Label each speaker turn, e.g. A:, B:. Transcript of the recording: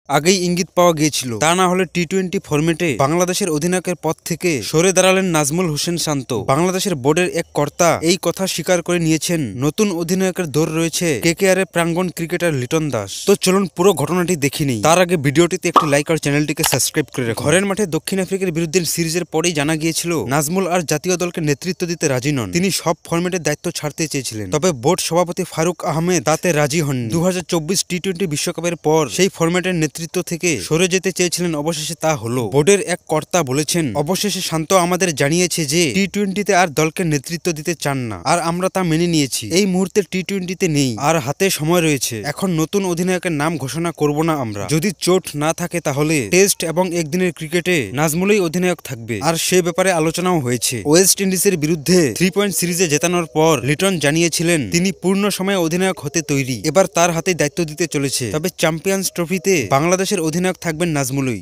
A: আগেই ইঙ্গিত পাওয়া গিয়েছিল, তা না হলে টি-20 ফরম্যাটে বাংলাদেশের অধিনায়কের পদ থেকে সরে দাঁড়ালেন নাজমুল হোসেন শান্ত। বাংলাদেশের বোর্ডের এক কর্তা এই কথা স্বীকার করে নিয়েছেন নতুন অধিনায়কের দৌড় রয়েছে কেকেআর এর প্রাঙ্গন ক্রিকেটার লিটন দাস। তো চলুন পুরো ঘটনাটি দেখে নিই। তার আগে ভিডিওটিতে একটি লাইক আর চ্যানেলটিকে সাবস্ক্রাইব করে রাখুন। ঘরের মাঠে দক্ষিণ আফ্রিকার বিরুদ্ধে সিরিজের পরেই জানা গিয়েছিল নাজমুল আর জাতীয় দলকে নেতৃত্ব দিতে রাজি নন। তিনি সব ফরম্যাটের দায়িত্ব ছাড়তে চেয়েছিলেন, তবে বোর্ড সভাপতি ফারুক আহমেদ তাতে রাজি হননি। 2024 টি-20 বিশ্বকাপের পর সেই ফরম্যাটের নেতৃত্ব থেকে সরে যেতে চেয়েছিলেন, অবশেষে তা হলো। বোর্ডের এক কর্তা বলেছেন, অবশেষে শান্ত আমাদের জানিয়েছে যে টি-20তে আর দলকে নেতৃত্ব দিতে চান না, আর আমরা তা মেনে নিয়েছি। এই মুহূর্তে টি-20তে নেই, আর হাতে সময় রয়েছে। এখন নতুন অধিনায়কের নাম ঘোষণা করব না আমরা। যদি চোট না থাকে তাহলে টেস্ট এবং একদিনের ক্রিকেটে নাজমুলই অধিনায়ক থাকবে, আর সে ব্যাপারে আলোচনাও হয়েছে। ওয়েস্ট ইন্ডিজের বিরুদ্ধে 3 পয়েন্ট সিরিজে জেতানোর পর লিটন জানিয়েছিলেন তিনি পূর্ণ সময়ে অধিনায়ক হতে তৈরি। এবার তার হাতে দায়িত্ব দিতে চলেছে। তবে চ্যাম্পিয়ন্স ট্রফিতে বাংলাদেশের অধিনায়ক থাকবেন নাজমুলই।